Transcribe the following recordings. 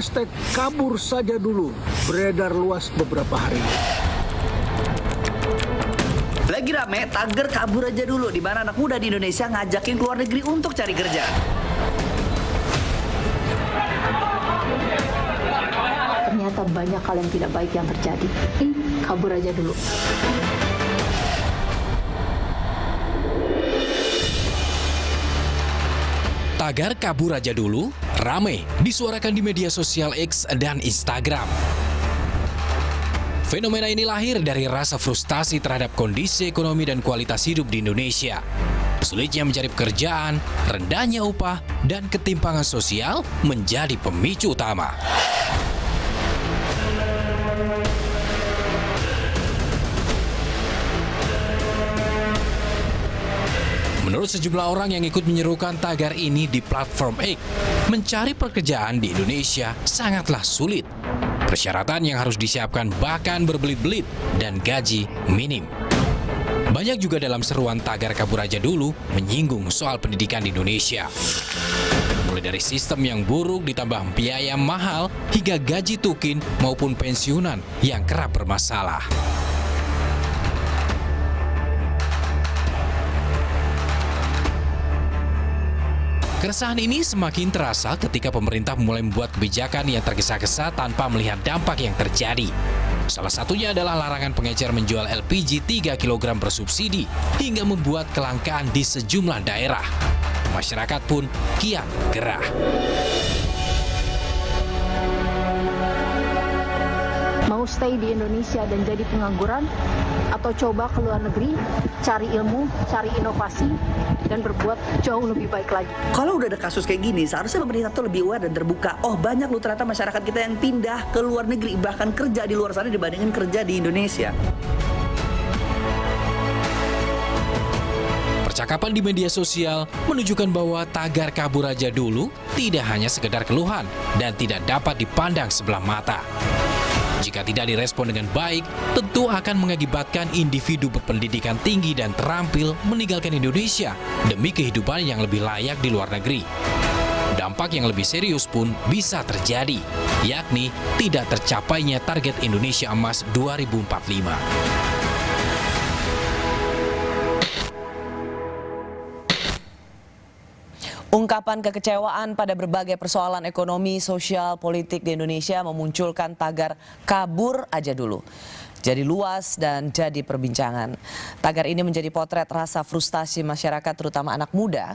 Hashtag kabur saja dulu beredar luas beberapa hari. Lagi rame tagar kabur aja dulu, di mana anak muda di Indonesia ngajakin keluar negeri untuk cari kerja. Ternyata banyak hal yang tidak baik yang terjadi. Kabur aja dulu. Tagar kabur aja dulu ramai disuarakan di media sosial X dan Instagram. Fenomena ini lahir dari rasa frustasi terhadap kondisi ekonomi dan kualitas hidup di Indonesia. Sulitnya mencari pekerjaan, rendahnya upah, dan ketimpangan sosial menjadi pemicu utama. Menurut sejumlah orang yang ikut menyerukan tagar ini di platform X, mencari pekerjaan di Indonesia sangatlah sulit. Persyaratan yang harus disiapkan bahkan berbelit-belit dan gaji minim. Banyak juga dalam seruan tagar kabur aja dulu menyinggung soal pendidikan di Indonesia. Mulai dari sistem yang buruk ditambah biaya mahal hingga gaji tukin maupun pensiunan yang kerap bermasalah. Keresahan ini semakin terasa ketika pemerintah mulai membuat kebijakan yang tergesa-gesa tanpa melihat dampak yang terjadi. Salah satunya adalah larangan pengecer menjual LPG 3 kg bersubsidi hingga membuat kelangkaan di sejumlah daerah. Masyarakat pun kian gerah. Mau stay di Indonesia dan jadi pengangguran, atau coba ke luar negeri, cari ilmu, cari inovasi, dan berbuat jauh lebih baik lagi. Kalau udah ada kasus kayak gini, seharusnya pemerintah tuh lebih aware dan terbuka. Oh, banyak loh ternyata masyarakat kita yang pindah ke luar negeri, bahkan kerja di luar sana dibandingin kerja di Indonesia. Percakapan di media sosial menunjukkan bahwa tagar kabur aja dulu tidak hanya sekedar keluhan dan tidak dapat dipandang sebelah mata. Jika tidak direspon dengan baik, tentu akan mengakibatkan individu berpendidikan tinggi dan terampil meninggalkan Indonesia demi kehidupan yang lebih layak di luar negeri. Dampak yang lebih serius pun bisa terjadi, yakni tidak tercapainya target Indonesia Emas 2045. Ungkapan kekecewaan pada berbagai persoalan ekonomi, sosial, politik di Indonesia memunculkan tagar kabur aja dulu. Jadi luas dan jadi perbincangan. Tagar ini menjadi potret rasa frustasi masyarakat terutama anak muda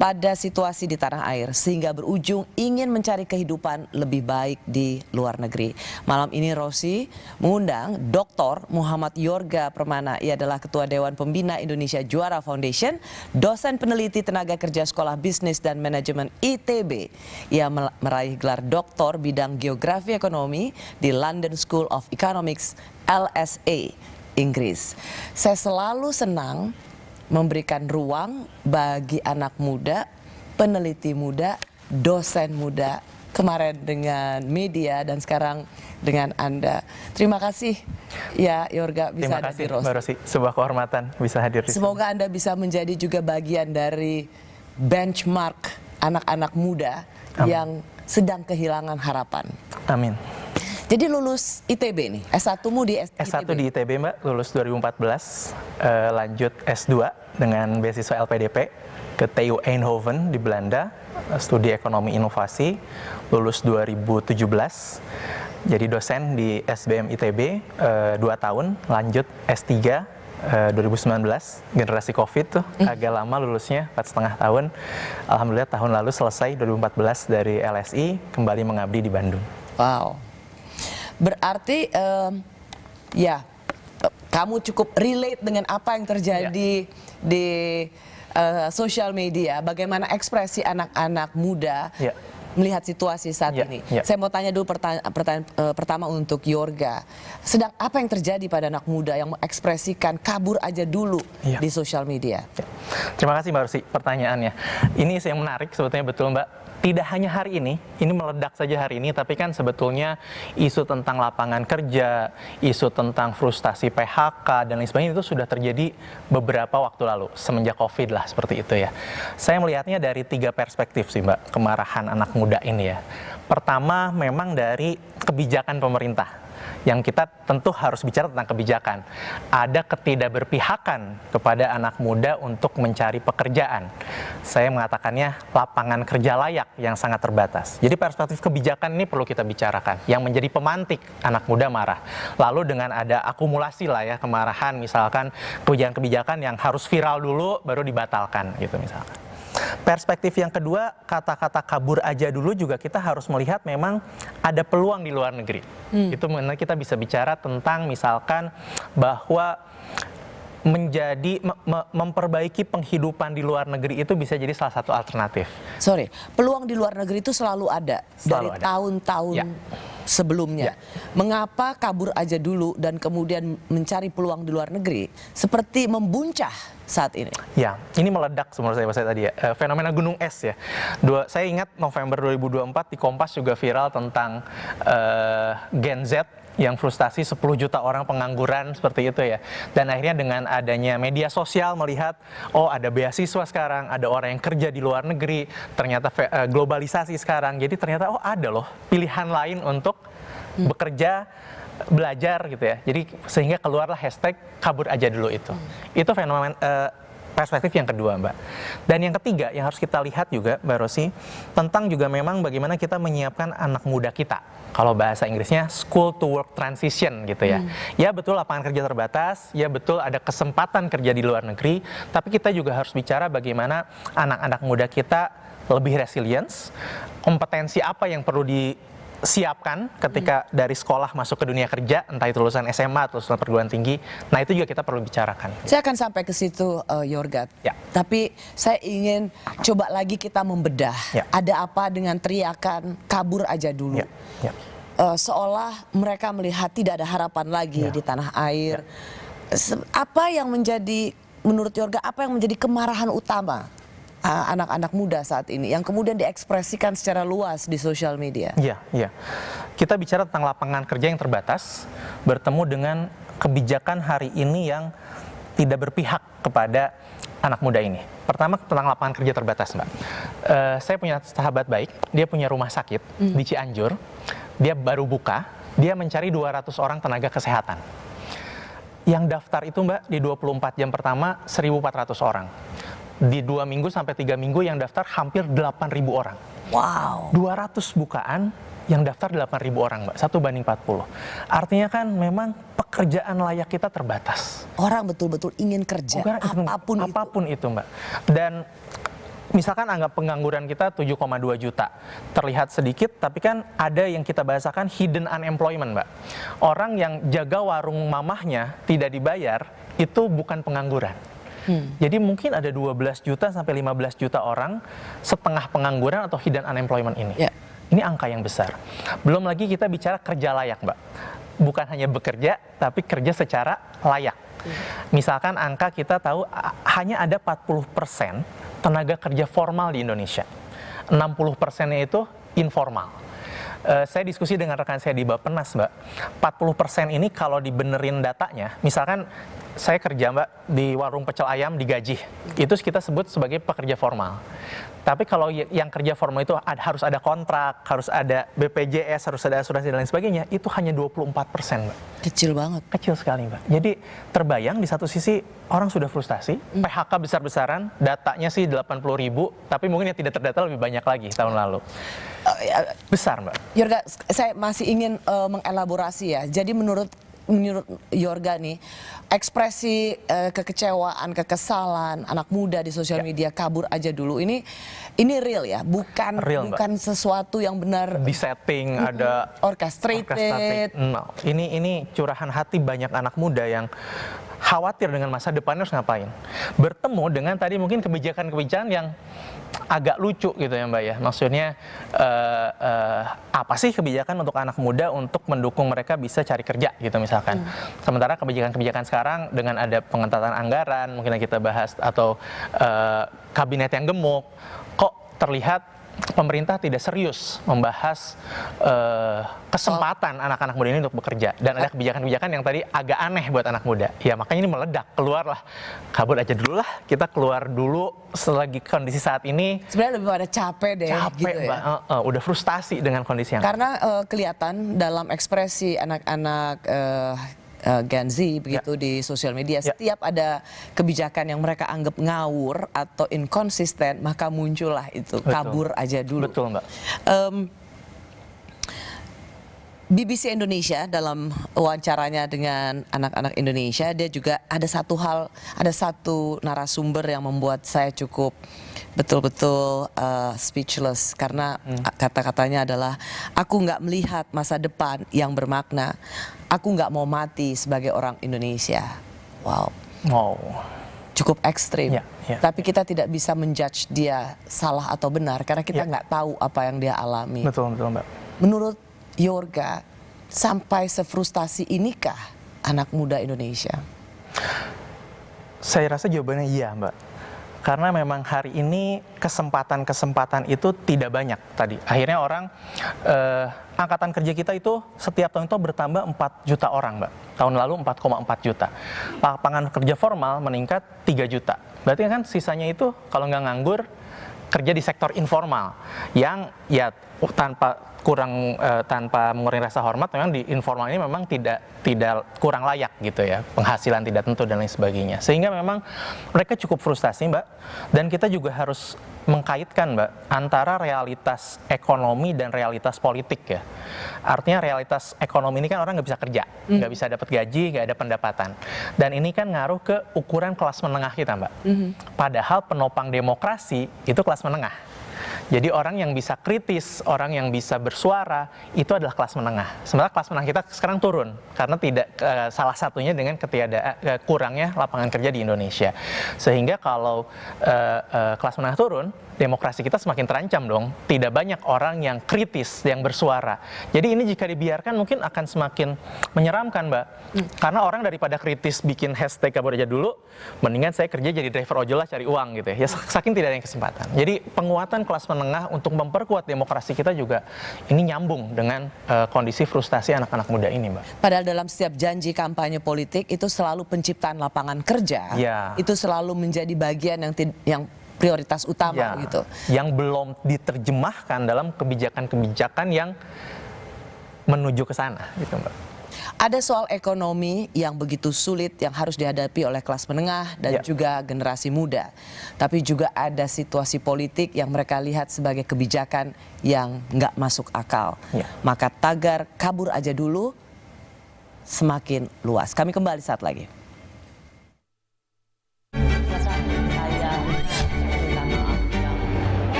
pada situasi di tanah air sehingga berujung ingin mencari kehidupan lebih baik di luar negeri. Malam ini Rosi mengundang Dr. Muhammad Yorga Permana. Ia adalah Ketua Dewan Pembina Indonesia Juara Foundation, dosen peneliti tenaga kerja Sekolah Bisnis dan Manajemen ITB. Ia meraih gelar doktor bidang geografi ekonomi di London School of Economics LSA, Inggris. Saya selalu senang memberikan ruang bagi anak muda, peneliti muda, dosen muda, kemarin dengan media dan sekarang dengan Anda. Terima kasih ya Yorga bisa hadir di Rosi. Mbak Rosi, sebuah kehormatan bisa hadir di sini. Semoga Anda bisa menjadi juga bagian dari benchmark anak-anak muda yang sedang kehilangan harapan. Amin. Jadi lulus ITB nih, S1-mu di ITB? S1 di ITB Mbak, lulus 2014, lanjut S2 dengan beasiswa LPDP ke TU Eindhoven di Belanda, studi ekonomi inovasi, lulus 2017, jadi dosen di SBM ITB 2 tahun, lanjut S3 2019, generasi COVID tuh, agak lama lulusnya, 4,5 tahun. Alhamdulillah tahun lalu selesai 2014 dari LSI, kembali mengabdi di Bandung. Wow. Berarti ya kamu cukup relate dengan apa yang terjadi di sosial media, bagaimana ekspresi anak-anak muda melihat situasi saat ini. Saya mau tanya dulu pertanyaan pertama untuk Yorga. Sedang apa yang terjadi pada anak muda yang mengekspresikan kabur aja dulu di sosial media? Terima kasih Mbak Rosi pertanyaannya. Ini yang menarik sebetulnya, betul Mbak. Tidak hanya hari ini meledak saja hari ini, tapi kan sebetulnya isu tentang lapangan kerja, isu tentang frustasi PHK, dan lain sebagainya itu sudah terjadi beberapa waktu lalu, semenjak COVID lah, seperti itu ya. Saya melihatnya dari 3 perspektif sih Mbak, kemarahan anak muda ini ya. Pertama, memang dari kebijakan pemerintah. Yang kita tentu harus bicara tentang kebijakan. Ada ketidakberpihakan kepada anak muda untuk mencari pekerjaan. Saya mengatakannya lapangan kerja layak yang sangat terbatas. Jadi perspektif kebijakan ini perlu kita bicarakan. Yang menjadi pemantik anak muda marah. Lalu dengan ada akumulasi lah ya kemarahan, misalkan kebijakan-kebijakan yang harus viral dulu baru dibatalkan gitu misalkan. Perspektif yang kedua, kata-kata kabur aja dulu juga kita harus melihat memang ada peluang di luar negeri. Itu mengenai kita bisa bicara tentang misalkan bahwa memperbaiki penghidupan di luar negeri itu bisa jadi salah satu alternatif. Sorry, peluang di luar negeri itu selalu ada dari tahun-tahun sebelumnya. Mengapa kabur aja dulu dan kemudian mencari peluang di luar negeri seperti membuncah saat ini? Ya, ini meledak menurut saya tadi ya. Fenomena gunung es ya. Saya ingat November 2024 di Kompas juga viral tentang Gen Z yang frustasi 10 juta orang pengangguran seperti itu ya. Dan akhirnya dengan adanya media sosial melihat, oh ada beasiswa sekarang, ada orang yang kerja di luar negeri, ternyata globalisasi sekarang. Jadi ternyata oh ada loh pilihan lain untuk bekerja, belajar gitu ya. Jadi sehingga keluarlah hashtag kabur aja dulu itu. Itu fenomena perspektif yang kedua, Mbak. Dan yang ketiga yang harus kita lihat juga, Mbak Rosi, tentang juga memang bagaimana kita menyiapkan anak muda kita. Kalau bahasa Inggrisnya school to work transition gitu ya. Ya betul lapangan kerja terbatas, ya betul ada kesempatan kerja di luar negeri, tapi kita juga harus bicara bagaimana anak-anak muda kita lebih resilience, kompetensi apa yang perlu disiapkan ketika dari sekolah masuk ke dunia kerja, entah itu lulusan SMA atau lulusan perguruan tinggi. Nah itu juga kita perlu bicarakan. Saya akan sampai ke situ, Yorga. Ya. Tapi saya ingin coba lagi kita membedah. Ya. Ada apa dengan teriakan kabur aja dulu? Ya. Ya. Seolah mereka melihat tidak ada harapan lagi di tanah air. Ya. Apa yang menjadi, menurut Yorga, apa yang menjadi kemarahan utama anak-anak muda saat ini yang kemudian diekspresikan secara luas di sosial media? Iya, iya. Kita bicara tentang lapangan kerja yang terbatas, bertemu dengan kebijakan hari ini yang tidak berpihak kepada anak muda ini. Pertama tentang lapangan kerja terbatas, Mbak. Saya punya sahabat baik, dia punya rumah sakit di Cianjur, dia baru buka, dia mencari 200 orang tenaga kesehatan. Yang daftar itu, Mbak, di 24 jam pertama 1.400 orang. Di 2 minggu sampai 3 minggu yang daftar hampir 8.000 orang. Wow. 200 bukaan yang daftar 8.000 orang, Mbak. 1:40. Artinya kan memang pekerjaan layak kita terbatas. Orang betul-betul ingin kerja, apapun itu, Mbak. Dan misalkan anggap pengangguran kita 7,2 juta. Terlihat sedikit, tapi kan ada yang kita bahasakan hidden unemployment, Mbak. Orang yang jaga warung mamahnya tidak dibayar, itu bukan pengangguran. Jadi mungkin ada 12 juta sampai 15 juta orang setengah pengangguran atau hidden unemployment ini. Ini angka yang besar. Belum lagi kita bicara kerja layak, Mbak. Bukan hanya bekerja, tapi kerja secara layak. Misalkan angka kita tahu hanya ada 40% tenaga kerja formal di Indonesia. 60%-nya itu informal. Saya diskusi dengan rekan saya di Bappenas, Mbak. 40% ini kalau dibenerin datanya, misalkan saya kerja, Mbak, di warung pecel ayam digaji. Itu kita sebut sebagai pekerja formal. Tapi kalau yang kerja formal itu harus ada kontrak, harus ada BPJS, harus ada asuransi dan lain sebagainya, itu hanya 24%, Mbak. Kecil banget. Kecil sekali, Mbak. Jadi terbayang di satu sisi orang sudah frustasi, PHK besar-besaran, datanya sih 80.000, tapi mungkin yang tidak terdata lebih banyak lagi tahun lalu. Besar, Mbak. Yorga, saya masih ingin mengelaborasi ya. Jadi menurut Yorga nih, ekspresi kekecewaan, kekesalan anak muda di sosial media kabur aja dulu ini real ya, bukan sesuatu yang benar disetting, ada orchestrated. No. Ini curahan hati banyak anak muda yang khawatir dengan masa depannya harus ngapain. Bertemu dengan tadi mungkin kebijakan-kebijakan yang agak lucu gitu ya, Mbak ya. Maksudnya apa sih kebijakan untuk anak muda untuk mendukung mereka bisa cari kerja gitu misalkan. Sementara kebijakan-kebijakan sekarang dengan ada pengetatan anggaran mungkin yang kita bahas atau kabinet yang gemuk, kok terlihat pemerintah tidak serius membahas kesempatan anak-anak muda ini untuk bekerja, dan ada kebijakan-kebijakan yang tadi agak aneh buat anak muda. Ya makanya ini meledak, keluarlah, kabur aja dulu lah, kita keluar dulu selagi kondisi saat ini. Sebenarnya lebih pada capek deh, Capek, gitu ya. Mbak. Udah frustasi dengan kondisi yang Karena kelihatan dalam ekspresi anak-anak Gen Z begitu di sosial media, setiap ada kebijakan yang mereka anggap ngawur atau inkonsisten, maka muncullah itu kabur aja dulu. Betul, Mbak. BBC Indonesia dalam wawancaranya dengan anak-anak Indonesia, dia juga ada satu narasumber yang membuat saya cukup betul-betul speechless, karena kata-katanya adalah, aku nggak melihat masa depan yang bermakna, aku nggak mau mati sebagai orang Indonesia. Wow. Cukup ekstrim. Tapi kita tidak bisa menjudge dia salah atau benar karena kita nggak tahu apa yang dia alami. Betul, Mbak. Menurut Yorga, sampai sefrustasi inikah anak muda Indonesia? Saya rasa jawabannya iya, Mbak. Karena memang hari ini kesempatan-kesempatan itu tidak banyak tadi. Akhirnya orang, angkatan kerja kita itu setiap tahun itu bertambah 4 juta orang, Mbak. Tahun lalu 4,4 juta. Lapangan kerja formal meningkat 3 juta. Berarti kan sisanya itu kalau nggak nganggur, kerja di sektor informal. Yang ya tanpa mengurangi rasa hormat, memang di informal ini memang tidak kurang layak gitu ya, penghasilan tidak tentu dan lain sebagainya, sehingga memang mereka cukup frustasi, Mbak. Dan kita juga harus mengkaitkan, Mbak, antara realitas ekonomi dan realitas politik ya. Artinya realitas ekonomi ini kan orang nggak bisa kerja, nggak bisa dapat gaji, nggak ada pendapatan, dan ini kan ngaruh ke ukuran kelas menengah kita, Mbak. Padahal penopang demokrasi itu kelas menengah. Jadi orang yang bisa kritis, orang yang bisa bersuara, itu adalah kelas menengah. Sementara kelas menengah kita sekarang turun, karena salah satunya dengan kurangnya lapangan kerja di Indonesia. Sehingga kalau kelas menengah turun, demokrasi kita semakin terancam dong. Tidak banyak orang yang kritis, yang bersuara. Jadi ini jika dibiarkan mungkin akan semakin menyeramkan, Mbak. Karena orang daripada kritis bikin hashtag kabur aja dulu, mendingan saya kerja jadi driver ojol lah, cari uang gitu ya. Saking tidak ada kesempatan. Jadi penguatan kelas menengah untuk memperkuat demokrasi kita juga ini nyambung dengan kondisi frustasi anak-anak muda ini, Mbak. Padahal dalam setiap janji kampanye politik itu selalu penciptaan lapangan kerja. Itu selalu menjadi bagian yang prioritas utama gitu. Yang belum diterjemahkan dalam kebijakan-kebijakan yang menuju ke sana gitu, Mbak. Ada soal ekonomi yang begitu sulit yang harus dihadapi oleh kelas menengah dan juga generasi muda. Tapi juga ada situasi politik yang mereka lihat sebagai kebijakan yang nggak masuk akal. Maka tagar kabur aja dulu semakin luas. Kami kembali saat lagi.